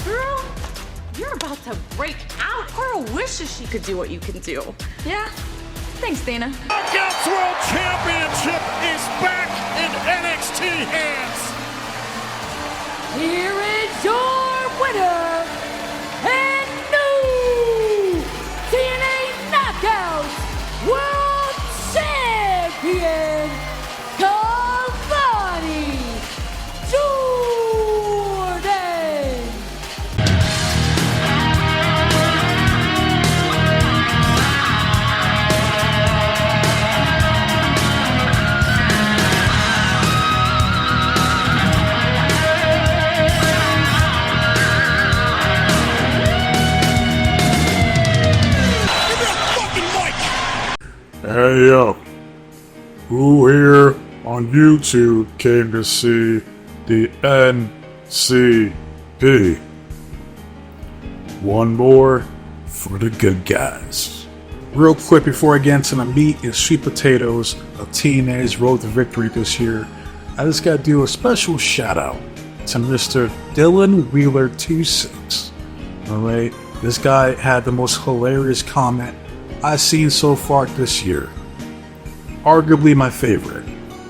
Girl, you're about to break out. Girl wishes she could do what you can do. Yeah? Thanks, Dana. Knockouts World Championship is back in NXT hands. Here is your winner and new TNA Knockouts World Champion, Barney Jordan. Hey yo, who here on YouTube came to see the NCP? One more for the good guys. Real quick before I get into the meat and sweet potatoes of TNA's road to victory this year, I just gotta do a special shout out to Mr. Dylan Wheeler 26. Alright, this guy had the most hilarious comment I've seen so far this year. Arguably my favorite.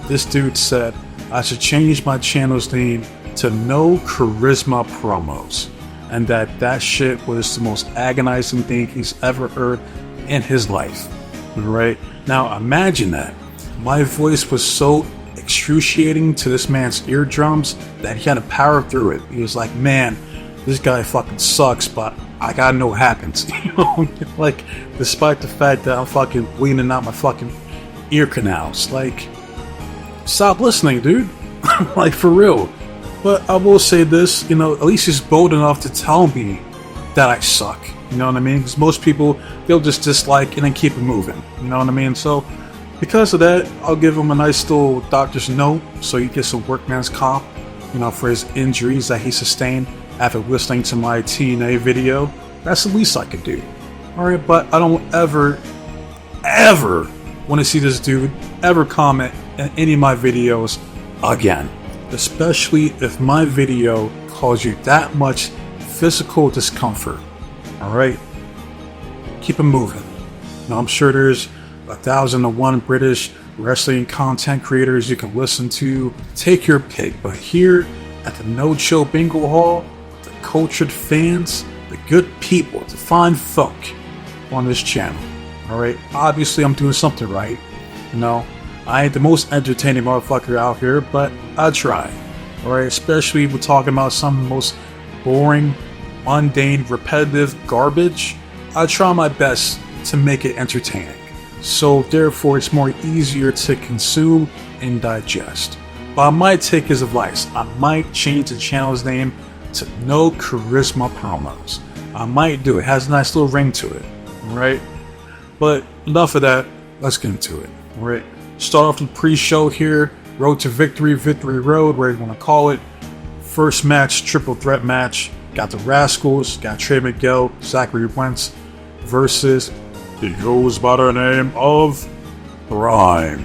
This dude said I should change my channel's name to No Charisma Promos, and that shit was the most agonizing thing he's ever heard in his life. Right? Now imagine that. My voice was so excruciating to this man's eardrums that he had to power through it. He was like, man, this guy fucking sucks, but I gotta know what happens. You know, like, despite the fact that I'm fucking bleeding out my fucking ear canals. Like, stop listening, dude. Like, for real. But I will say this, you know, at least he's bold enough to tell me that I suck. You know what I mean? Because most people, they'll just dislike and then keep it moving. You know what I mean? So, because of that, I'll give him a nice little doctor's note so he gets some workman's comp, you know, for his injuries that he sustained after listening to my TNA video. That's the least I could do. Alright, but I don't ever want to see this dude ever comment in any of my videos again. Especially if my video caused you that much physical discomfort. Alright? Keep it moving. Now, I'm sure there's 1,001 British wrestling content creators you can listen to. Take your pick, but here at the No Chill Bingo Hall, the cultured fans, the good people, the fine folk on this channel. Alright, obviously I'm doing something right. You know, I ain't the most entertaining motherfucker out here, but I try. Alright, especially if we're talking about some of the most boring, mundane, repetitive garbage. I try my best to make it entertaining. So therefore it's more easier to consume and digest. But I might take his advice. I might change the channel's name to No Charisma Promos. I might do it. It has a nice little ring to it. Right? But enough of that. Let's get into it. Right? Start off the pre-show here. Road to Victory, Victory Road, whatever you want to call it. First match, triple threat match. Got the Rascals, got Trey Miguel, Zachary Wentz versus, he goes by the name of Prime.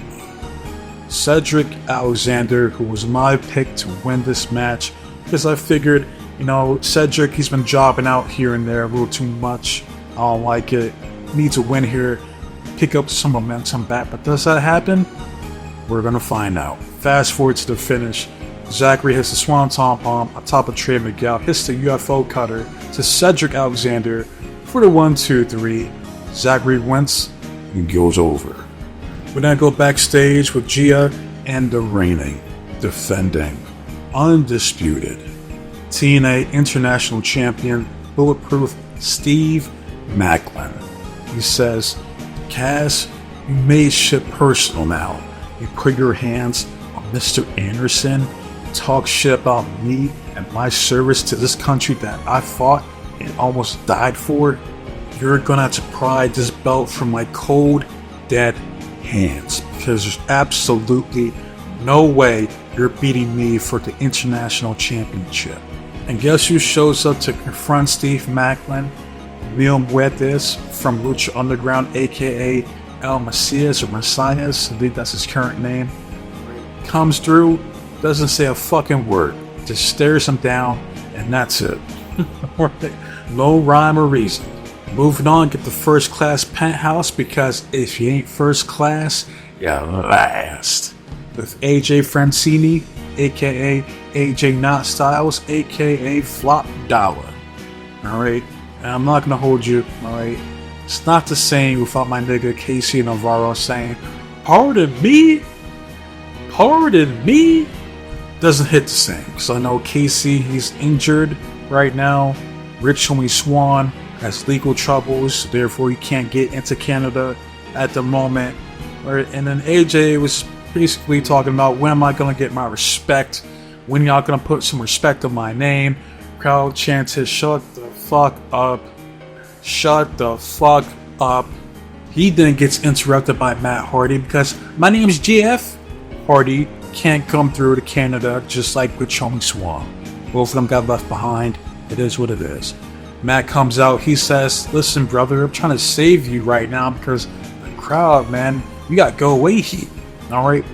Cedric Alexander, who was my pick to win this match, because I figured, you know, Cedric, he's been jobbing out here and there a little too much. I don't like it. Needs a win here, pick up some momentum back. But does that happen? We're gonna find out. Fast forward to the finish. Zachary hits the Swanton Bomb on top of Trey Miguel, hits the UFO cutter to Cedric Alexander for the 1-2-3. Zachary Wentz goes over. We then go backstage with Gia and the reigning, defending, undisputed TNA International Champion, Bulletproof Steve Maclin. He says, Kaz, you made shit personal now. You put your hands on Mr. Anderson, talk shit about me and my service to this country that I fought and almost died for. You're gonna have to pry this belt from my cold, dead hands, because there's absolutely no way you're beating me for the International Championship. And guess who shows up to confront Steve Maclin? Mil Muertes from Lucha Underground, aka El Messias or Messias, I think that's his current name. Comes through, doesn't say a fucking word, just stares him down, and that's it. No rhyme or reason. Moving on, get the first class penthouse, because if you ain't first class, you're last. With AJ Francini, aka AJ Not Styles, aka Flop Dollar. Alright? And I'm not gonna hold you, alright? It's not the same without my nigga Casey Navarro saying, "Pardon me? Pardon me?" Doesn't hit the same. Because I know Casey, he's injured right now. Rich Homie Swan has legal troubles, therefore he can't get into Canada at the moment. And then AJ was basically talking about, when am I gonna get my respect? When y'all gonna put some respect on my name? Crowd chanted, "Shut the fuck up. Shut the fuck up." He then gets interrupted by Matt Hardy because, "My name's JF. Hardy can't come through to Canada, just like with Homie Swan. Both of them got left behind. It is what it is." Matt comes out, he says, "Listen, brother, I'm trying to save you right now because the crowd, man, you got go away heat, alright?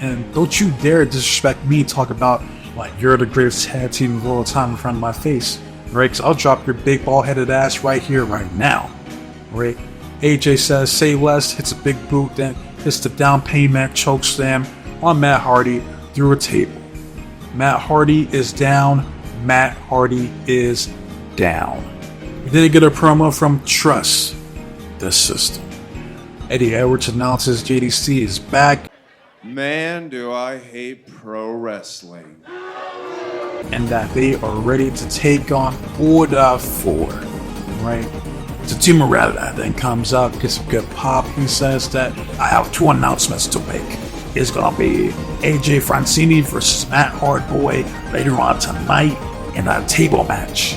And don't you dare disrespect me, talk about like you're the greatest tag team of all time in front of my face, right? Because I'll drop your big ball-headed ass right here, right now, right?" AJ says, "Say less," hits a big boot, then hits the down payment chokeslam on Matt Hardy through a table. Matt Hardy is down. Matt Hardy is down. We didn't get a promo from Trust the System. Eddie Edwards announces JDC is back. Man, do I hate pro wrestling. And that they are ready to take on Order 4. Right? So Team Morella then comes up, gets a good pop. He says that, "I have 2 announcements to make. It's gonna be AJ Francini versus Matt Hardboy later on tonight in a table match.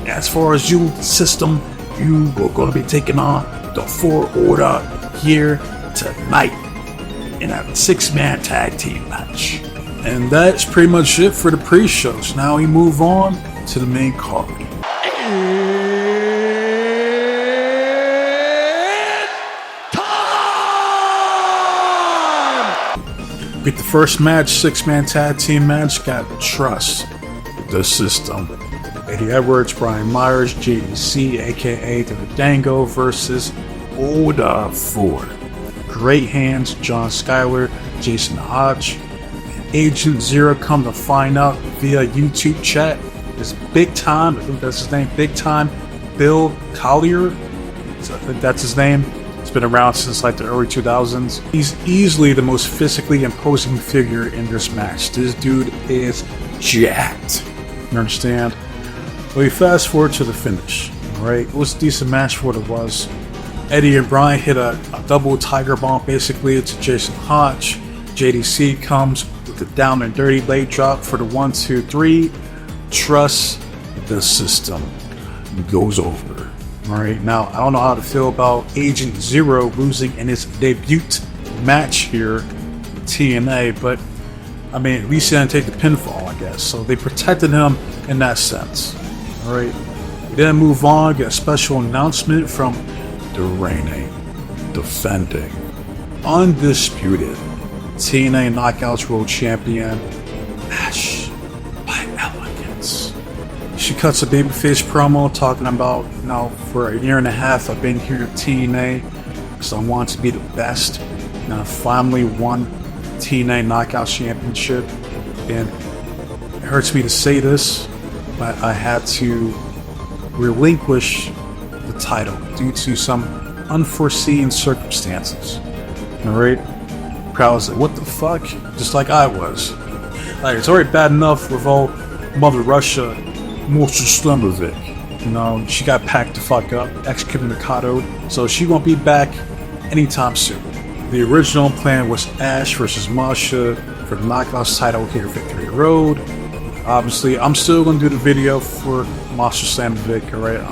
As far as you, System, you are gonna be taking on the 4 Order here tonight in a 6-man tag team match." And that's pretty much it for the pre-shows. Now we move on to the main card. Get the first match, 6-man tag team match, got Trust the System. Eddie Edwards, Brian Myers, JDC, aka The Dango, versus Order 4. Great Hands, John Schuyler, Jason Hodge, and Agent Zero come to find out via YouTube chat is Big Time, I think that's his name, Big Time Bill Collier, so I think that's his name. It's been around since like the early 2000s. He's easily the most physically imposing figure in this match. This dude is jacked. You understand? Well, we fast forward to the finish. Alright, it was a decent match for what it was. Eddie and Brian hit a double tiger bomb basically to Jason Hodge. JDC comes with the down and dirty leg drop for the 1, 2, 3. Trust the System goes over. Alright, now I don't know how to feel about Agent Zero losing in his debut match here with TNA, but I mean, at least he didn't take the pinfall, I guess. So they protected him in that sense. Alright, we then move on, get a special announcement from the reigning, defending, undisputed TNA Knockouts World Champion, Ash by Elegance. She cuts a babyface promo talking about, for a year and a half I've been here at TNA because I want to be the best. And I finally won TNA Knockout Championship. And it hurts me to say this, but I had to relinquish the title due to some unforeseen circumstances. Alright? Crowd was like, what the fuck? Just like I was. Like, it's already bad enough with all Mother Russia, Monster Slumbervic. She got packed the fuck up, excommunicated, so she won't be back anytime soon. The original plan was Ash versus Masha for the Knockouts title here at Victory Road. Obviously, I'm still going to do the video for Monster Slumbervic, alright?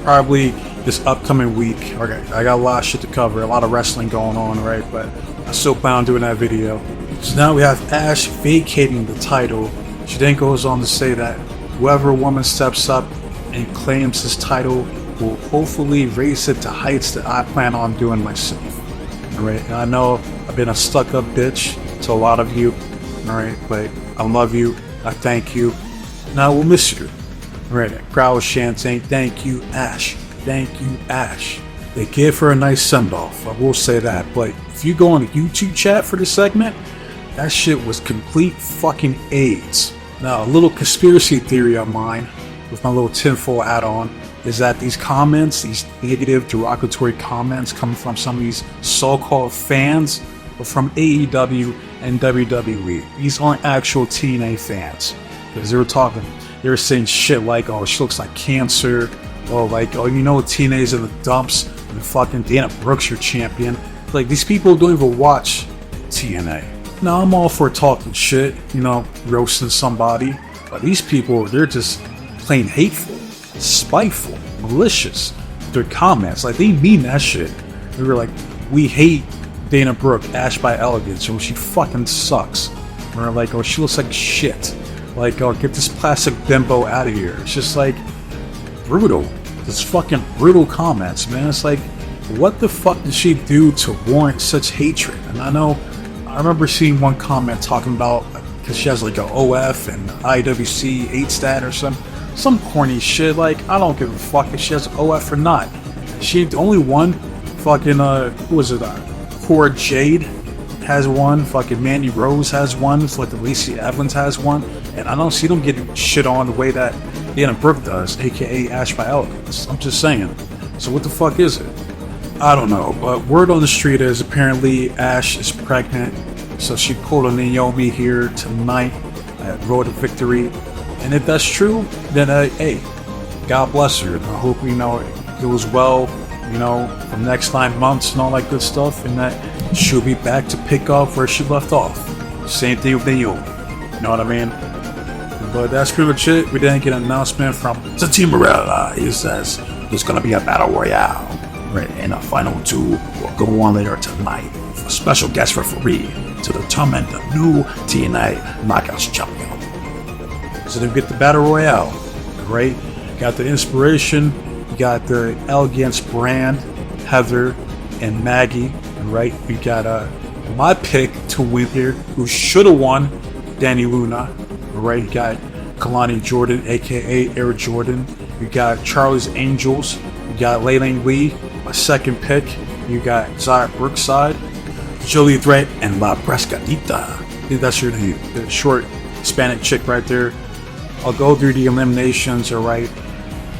Probably this upcoming week. Okay, I got a lot of shit to cover, a lot of wrestling going on, right? But I still plan on doing that video. So now we have Ash vacating the title. She then goes on to say that whoever woman steps up and claims this title will hopefully raise it to heights that I plan on doing myself. Alright, and I know I've been a stuck-up bitch to a lot of you, alright, but I love you, I thank you, and I will miss you. Right, the crowd was chanting, "Thank you, Ash. Thank you, Ash." They gave her a nice send-off, I will say that. But if you go on the YouTube chat for this segment, that shit was complete fucking AIDS. Now, a little conspiracy theory of mine, with my little tinfoil add-on, is that these comments, these negative, derogatory comments coming from some of these so-called fans, are from AEW and WWE. These aren't actual TNA fans. Because they were saying shit like, "Oh, she looks like cancer," or like, "Oh, you know, TNA's in the dumps, and fucking Dana Brooks your champion." Like, these people don't even watch TNA. Now, I'm all for talking shit, you know, roasting somebody, but these people, they're just plain hateful, spiteful, malicious with their comments. Like, they mean that shit. They were like, "We hate Dana Brooke, Ash by Elegance, or she fucking sucks." Or like, "Oh, she looks like shit." Like, "Oh, get this plastic bimbo out of here." It's just like brutal. It's fucking brutal comments, man. It's like, what the fuck did she do to warrant such hatred? And I remember seeing one comment talking about, because she has like a OF and IWC 8 stat or some corny shit. Like, I don't give a fuck if she has an OF or not. She ain't the only one. Fucking, who was it? Cora Jade has one. Fucking Mandy Rose has one. It's like the Lacey Evans has one. And I don't see them getting shit on the way that Dana Brooke does, aka Ash by Elegance. I'm just saying. So what the fuck is it? I don't know, but word on the street is apparently Ash is pregnant, so she pulled a Naomi here tonight at Road to Victory. And if that's true, then hey, God bless her. I hope, you know, it goes well, you know, for the next 9 months and all that good stuff, and that she'll be back to pick up where she left off. Same thing with Naomi. You know what I mean? But that's pretty much it. We didn't get an announcement from Santino Marella. He says there's gonna be a battle royale. Right, and a final 2 will go on later tonight for a special guest referee to determine the new TNA Knockouts champion. So then we get the battle royale, right? Got the inspiration, you got the Elegance brand, Heather and Maggie, right? We got my pick to win here, who should have won, Danny Luna, right? You got Kalani Jordan, aka Air Jordan. You got Charlie's Angels. You got Layleen Lee, my second pick. You got Zaya Brookside, Jolie Threat, and La Prescadita. I think that's your name. The short Hispanic chick right there. I'll go through the eliminations, alright.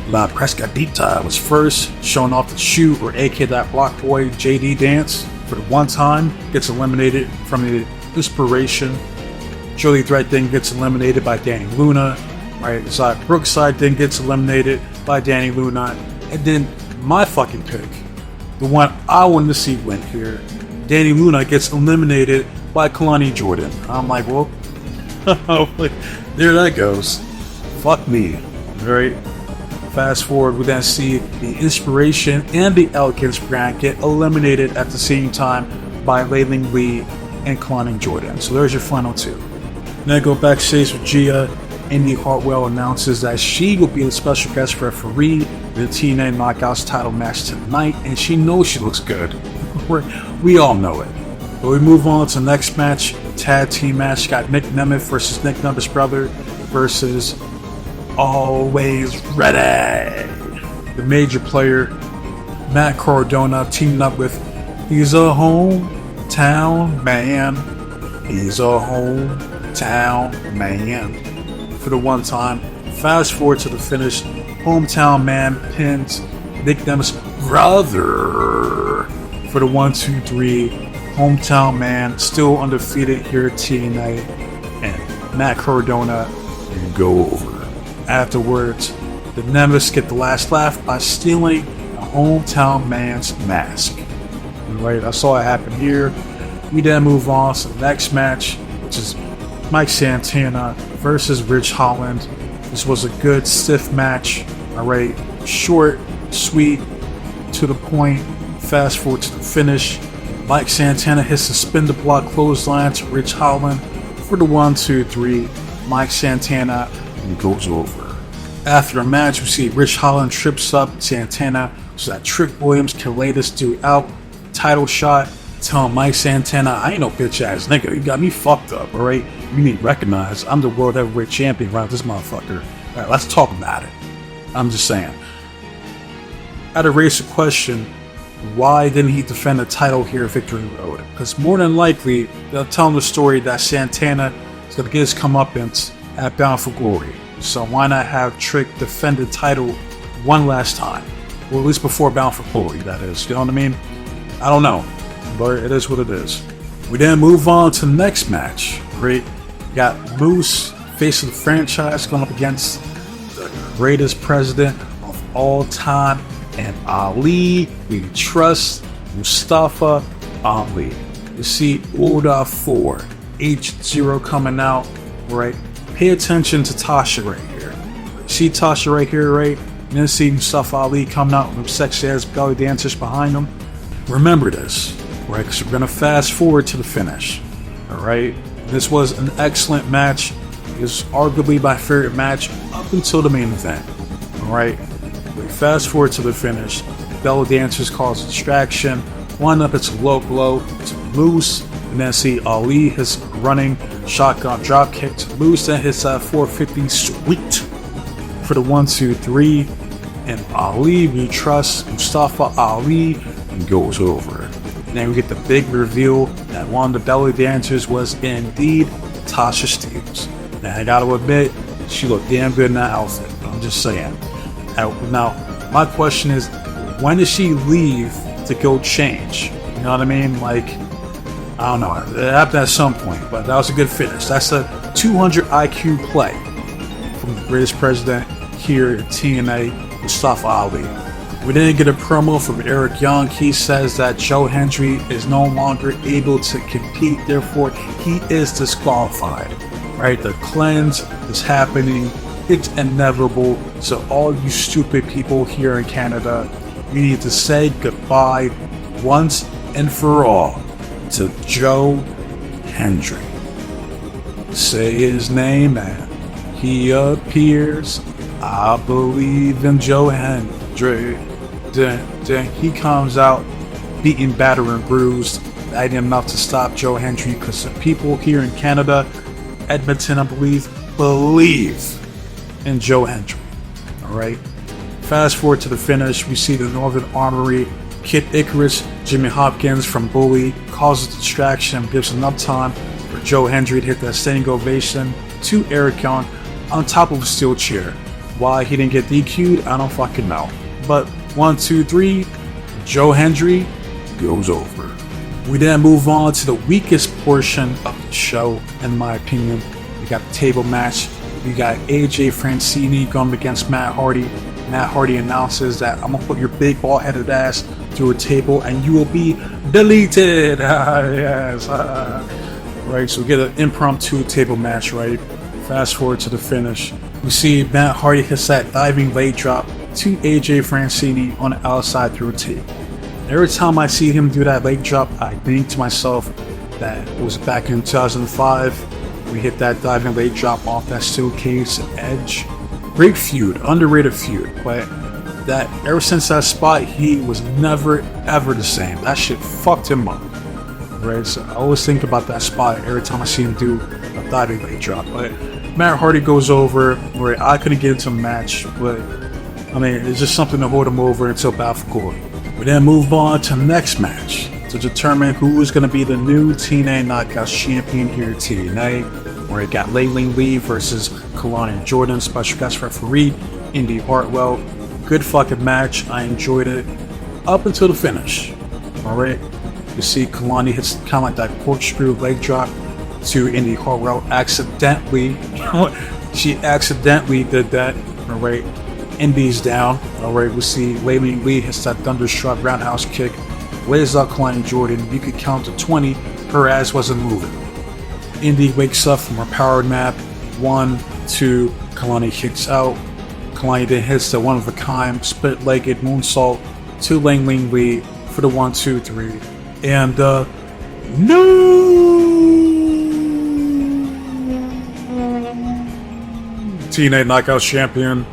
La Prescadita was first, showing off the shoe, or aka that Block Boy JD dance. For the one time, gets eliminated from the inspiration. Jolie Threat then gets eliminated by Danny Luna. Right, Zaya Brookside then gets eliminated by Danny Luna. And then my fucking pick, the one I wanted to see win here, Danny Luna gets eliminated by Kalani Jordan. I'm like, well, there that goes. Fuck me. Alright. Fast forward, we then see the Inspiration and the Elegance brand get eliminated at the same time by Layleen Lee and Kalani Jordan. So there's your final 2. Then go backstage with Gia. Indy Hartwell announces that she will be the special guest referee in the TNA Knockouts title match tonight, and she knows she looks good. We all know it. But we move on to the next match, tag team match. Got Nick Nemeth versus Nick Nemeth's brother versus Always Ready, the major player, Matt Cardona, teaming up with He's a Hometown Man. He's a Hometown Man. For the one time, fast forward to the finish. Hometown Man pins Nick Nemeth's brother for the 1, 2, 3. Hometown Man still undefeated here at TNA, and Matt Cardona go over. Afterwards, the Nemeths get the last laugh by stealing a Hometown Man's mask. Right, I saw it happen here. We then move on to the next match, which is Mike Santana versus Ridge Holland. This was a good, stiff match. Alright, short, sweet, to the point. Fast forward to the finish. Mike Santana hits the spin the block clothesline to Ridge Holland for the 1, 2, 3. Mike Santana goes over. After the match, we see Ridge Holland trips up Santana so that Trick Williams can lay this dude out. Title shot. Telling Mike Santana, I ain't no bitch ass nigga. You got me fucked up, alright? You need to recognize I'm the World Heavyweight Champion around this motherfucker. All right, let's talk about it. I'm just saying. I had to raise the question, why didn't he defend the title here at Victory Road? Because more than likely, they'll tell the story that Santana is going to get his comeuppance at Bound for Glory. So why not have Trick defend the title one last time? Or at least before Bound for Glory, that is. You know what I mean? I don't know. But it is what it is. We then move on to the next match. Right? Got Moose, face of the franchise, going up against the greatest president of all time, and Ali. We trust Mustafa Ali. You see Order 4, H0 coming out, right? Pay attention to Tasha right here. See Tasha right here, right? And then see Mustafa Ali coming out with sexy ass belly dancers behind him. Remember this, right? Because we're going to fast forward to the finish, alright? This was an excellent match. It was arguably my favorite match up until the main event, alright? We fast forward to the finish. Belly dancers cause distraction. One up, it's a low blow to Moose. And then see Ali is running. Shotgun drop kick to Moose. Then hits that 450 sweet for the 1-2-3. And Ali, we trust Mustafa Ali, and goes over. And then we get the big reveal that one of the belly dancers was indeed Tasha Steelz. Now I gotta admit, she looked damn good in that outfit. I'm just saying. Now, my question is, when does she leave to go change? You know what I mean? Like, I don't know. It happened at some point, but that was a good finish. That's a 200 IQ play from the greatest president here at TNA, Mustafa Ali. We didn't get a promo from Eric Young. He says that Joe Hendry is no longer able to compete, therefore he is disqualified. Right? The cleanse is happening. It's inevitable. So all you stupid people here in Canada, you need to say goodbye once and for all to Joe Hendry. Say his name and he appears. I believe in Joe Hendry. Then he comes out beaten, battered, and bruised. That ain't enough to stop Joe Hendry, because the people here in Canada, Edmonton, I believe in Joe Hendry. Alright? Fast forward to the finish, we see the Northern Armory, Kid Icarus, Jimmy Hopkins from Bully, causes distraction, gives enough time for Joe Hendry to hit that standing ovation to Eric Young on top of a steel chair. Why he didn't get DQ'd, I don't fucking know. But 1, 2, 3, Joe Hendry goes over. We then move on to the weakest portion of the show, in my opinion. We got the table match. We got AJ Francini going against Matt Hardy. Matt Hardy announces that I'm gonna put your big ball-headed ass through a table and you will be deleted. Yes. Right, so we get an impromptu table match, right? Fast forward to the finish. We see Matt Hardy hits that diving leg drop to AJ Francini on the outside through a table. Every time I see him do that leg drop, I think to myself that it was back in 2005. We hit that diving leg drop off that steel case edge. Great feud, underrated feud, but that ever since that spot, he was never ever the same. That shit fucked him up. Right? So I always think about that spot every time I see him do a diving leg drop. But Matt Hardy goes over, where I couldn't get into a match, but I mean, it's just something to hold him over until Bound for Glory. We then move on to the next match to determine who is going to be the new TNA Knockouts champion here at TNA, where it got Layleen Lee versus Kalani Jordan, special guest referee Indy Hartwell. Good fucking match. I enjoyed it up until the finish. Alright, you see Kalani hits kind of like that corkscrew leg drop to Indy Hartwell. Accidentally, she accidentally did that. Alright. Indy's down. Alright, we see Layleen Lee hits that thunderstruck roundhouse kick. Lays out Kalani Jordan. You could count to 20. Her ass wasn't moving. Indy wakes up from her power nap. 1, 2. Kalani kicks out. Kalani then hits the one-of-a-kind split-legged moonsault to Layleen Lee for the 1, 2, 3. And TNA Knockout Champion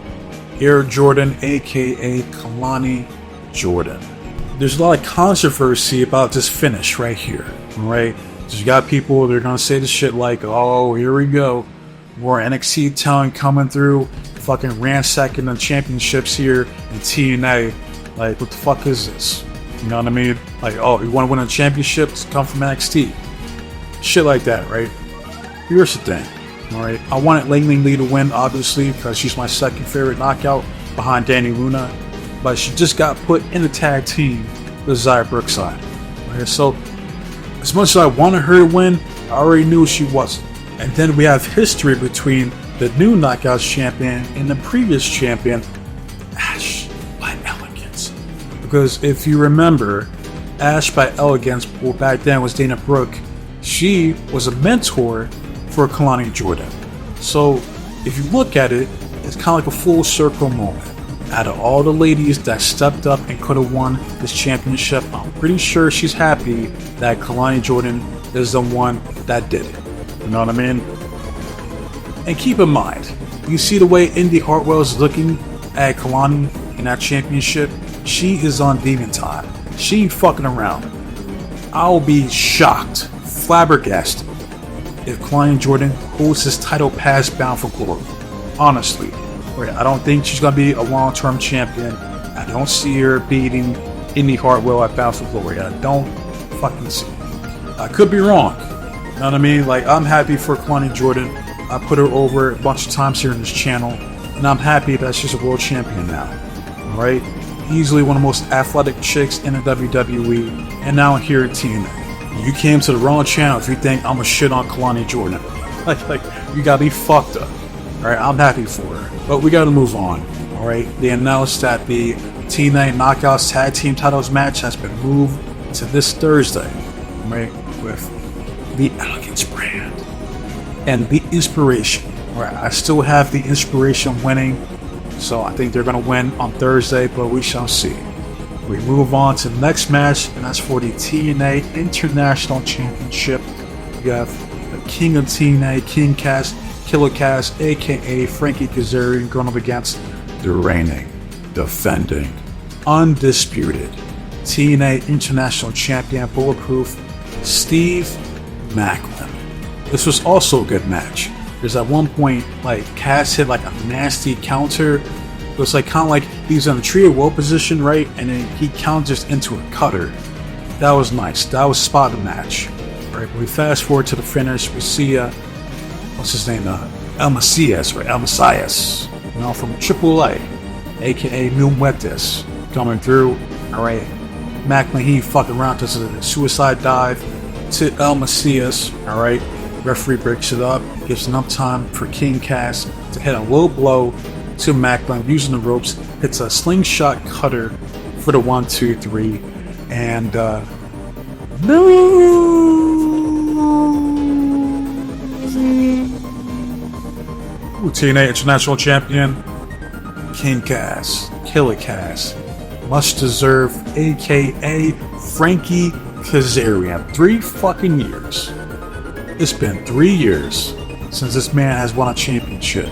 Air Jordan, aka Kalani Jordan. There's a lot of controversy about this finish right here, right? You got people that are gonna say this shit like, "Oh, here we go, more NXT talent coming through fucking ransacking the championships here in TNA. Like, what the fuck is this? You know what I mean? Like, oh, you want to win a championship? Come from NXT. Shit like that, right? Here's the thing, alright? I wanted Ling Lee to win, obviously, because she's my second favorite knockout behind Danny Luna. But she just got put in a tag team with Xia Brookside. Right? So, as much as I wanted her to win, I already knew she wasn't. And then we have history between the new Knockouts champion and the previous champion, Ash by Elegance. Because if you remember, Ash by Elegance, well, back then was Dana Brooke. She was a mentor for Kalani Jordan. So if you look at it, it's kind of like a full circle moment. Out of all the ladies that stepped up and could have won this championship, I'm pretty sure she's happy that Kalani Jordan is the one that did it. You know what I mean? And keep in mind, you see the way Indy Hartwell is looking at Kalani in that championship? She is on demon time. She ain't fucking around. I'll be shocked, flabbergasted, if Kalani Jordan holds his title past Bound for Glory. Honestly. I don't think she's going to be a long-term champion. I don't see her beating Indy Hartwell at Bound for Glory. I don't fucking see it. I could be wrong. You know what I mean? Like, I'm happy for Kalani Jordan. I put her over a bunch of times here in this channel, and I'm happy that she's a world champion now. Alright? Easily one of the most athletic chicks in the WWE, and now here at TNA. You came to the wrong channel if you think I'm a shit on Kalani Jordan. Like, you gotta be fucked up. Alright, I'm happy for her. But we gotta move on. Alright? They announced that the TNA Knockouts Tag Team Titles match has been moved to this Thursday. Right? With the Elegance brand. And the Inspiration. Alright, I still have the Inspiration winning. So I think they're going to win on Thursday, but we shall see. We move on to the next match, and that's for the TNA International Championship. We have the King of TNA, King Cass, Killer Cass, aka Frankie Kazarian, going up against the reigning, defending, undisputed TNA International Champion, Bulletproof, Steve Macklin. This was also a good match. There's at one point, like, Cass hit like a nasty counter. It was like kind of like he was in a tree of woe position, right? And then he counters into a cutter. That was nice. That was spot the match. Right? We fast forward to the finish. We see what's his name? El Macias, right? El Macias. You know, from AAA, aka Mil Muertes, coming through. Alright. Macklin, he fucking around, does a suicide dive to El Macias. Alright. Referee breaks it up, gives enough time for King Cass to hit a low blow to Macklin using the ropes, hits a slingshot cutter for the 1, 2, 3, and TNA International Champion King Cass, Killer Cass, much deserved, aka Frankie Kazarian. 3 fucking years. It's been 3 years since this man has won a championship.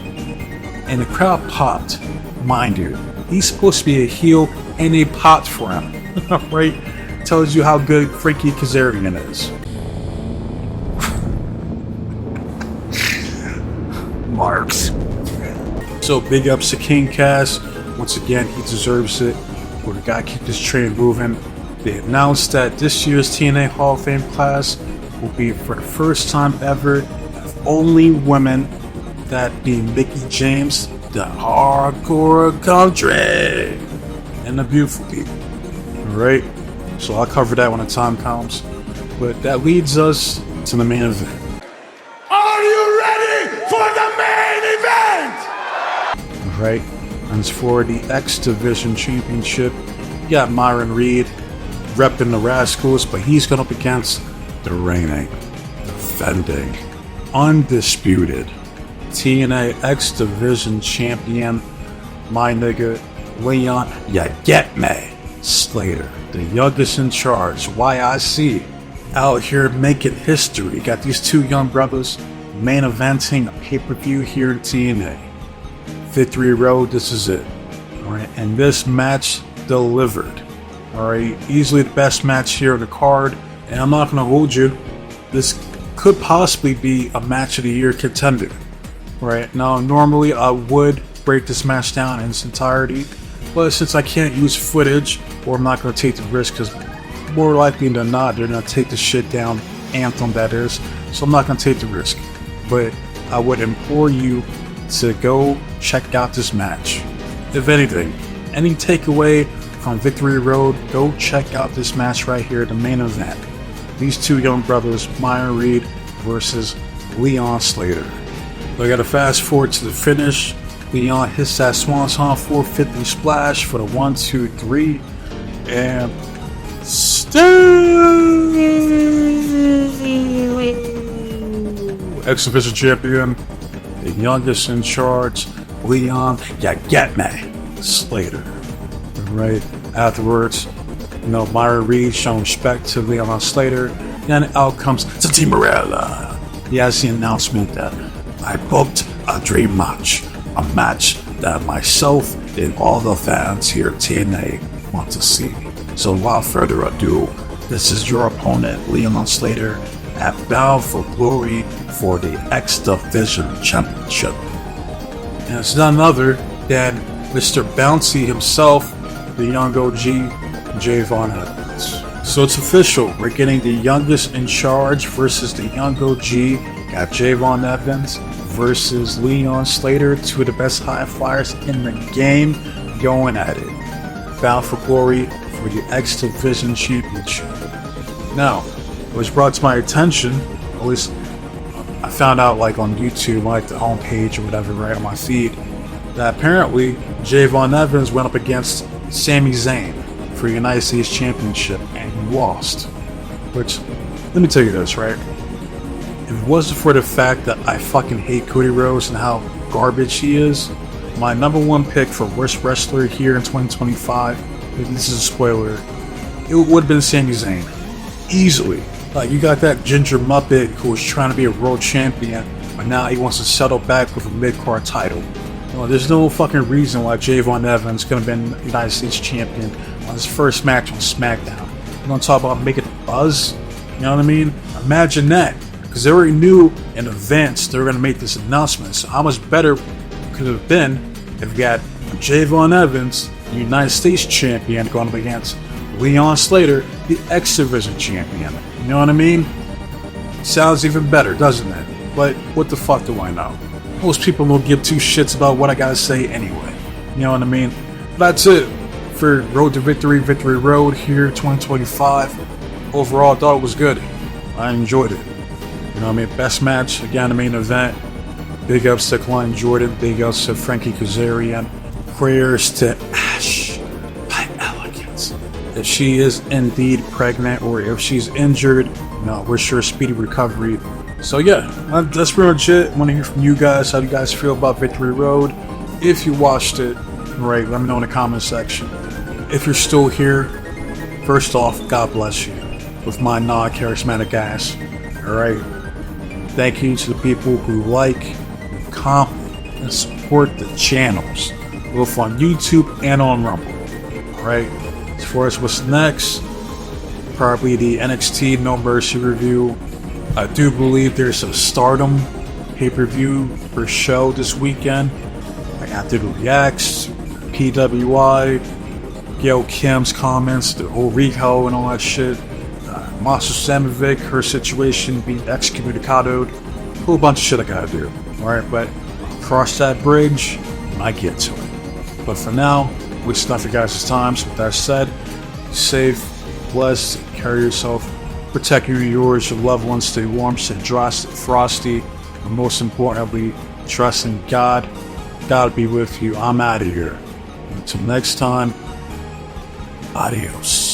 And the crowd popped. Mind you, he's supposed to be a heel and they popped for him. Right? Tells you how good Frankie Kazarian is. Marks. So big ups to King Cass. Once again, he deserves it. We gotta keep this train moving. They announced that this year's TNA Hall of Fame class will be for the first time ever only women, that being Mickie James, the hardcore country, and the beautiful people. Alright, so I'll cover that when the time comes. But that leads us to the main event. Are you ready for the main event? Alright, and it's for the X Division Championship. You got Myron Reed repping the Rascals, but he's going up against the reigning, defending, undisputed TNA X Division Champion, my nigga, Leon, ya get me, Slater, the youngest in charge, YIC, out here making history. Got these 2 young brothers main eventing a pay-per-view here in TNA. Victory Road, this is it. Alright, and this match delivered. Alright, easily the best match here on the card. And I'm not going to hold you, this could possibly be a match of the year contender. Right now, normally I would break this match down in its entirety. But since I can't use footage, or I'm not going to take the risk, because more likely than not, they're going to take the shit down, Anthem that is, so I'm not going to take the risk. But I would implore you to go check out this match. If anything, any takeaway from Victory Road, go check out this match right here, the main event. These two young brothers, Myron Reed versus Leon Slater. We gotta fast forward to the finish. Leon hits that Swanton 450 splash for the 1, 2, 3, and still X-Division champion, the youngest in charge, Leon, ya get me, Slater. Right afterwards, Myron Reed showing respect to Leon Slater, and out comes Tati Morella. He has the announcement that I booked a dream match, a match that myself and all the fans here at TNA want to see. So without further ado, this is your opponent, Leon Slater, at Bound for Glory for the X-Division Championship. And it's none other than Mr. Bouncy himself, the young OG, Javon Evans. So it's official, we're getting the youngest in charge versus the young OG. Got Javon Evans versus Leon Slater, two of the best high flyers in the game, going at it. Bound for Glory for the X Division Championship. Now, it was brought to my attention, at least I found out like on YouTube, like the homepage or whatever, right on my feed, that apparently Javon Evans went up against Sami Zayn for the United States Championship and he lost. Which, let me tell you this, right? If it wasn't for the fact that I fucking hate Cody Rhodes and how garbage he is, my number one pick for worst wrestler here in 2025, if this is a spoiler, it would have been Sami Zayn. Easily. Like, you got that ginger muppet who was trying to be a world champion, but now he wants to settle back with a mid-card title. There's no fucking reason why Javon Evans could have been United States champion on his first match on SmackDown. We're gonna talk about making a buzz, you know what I mean? Imagine that, because they already knew in advance they were gonna make this announcement. So how much better could it have been if we got Javon Evans, the United States champion, going up against Leon Slater, the X Division champion? You know what I mean? Sounds even better, doesn't it? But what the fuck do I know? Most people don't give two shits about what I gotta say anyway. You know what I mean? That's it for Road to Victory, Victory Road here 2025. Overall, I thought it was good. I enjoyed it. You know what I mean? Best match, again, the main event. Big ups to Klein Jordan, big ups to Frankie Kazarian. Prayers to Ash by Elegant. If she is indeed pregnant or if she's injured, wish her a speedy recovery. So yeah, that's pretty much it. I want to hear from you guys. How do you guys feel about Victory Road? If you watched it, right, let me know in the comment section. If you're still here, first off, God bless you with my non-charismatic ass. Alright? Thank you to the people who like, comment, and support the channels, both on YouTube and on Rumble. Alright? As far as what's next, probably the NXT No Mercy review. I do believe there's a Stardom pay-per-view for show this weekend. I got to do reacts, PWI, Gail Kim's comments, the whole Rico and all that shit. Master Samovic, her situation being excommunicadoed. A whole bunch of shit I gotta do. Alright, but I'll cross that bridge when I get to it. But for now, wasting not your guys' time. So with that said, safe, blessed, carry yourself. Protect you, yours, your loved ones. Stay warm, stay dry, stay frosty. And most importantly, trust in God. God be with you. I'm out of here. Until next time, adios.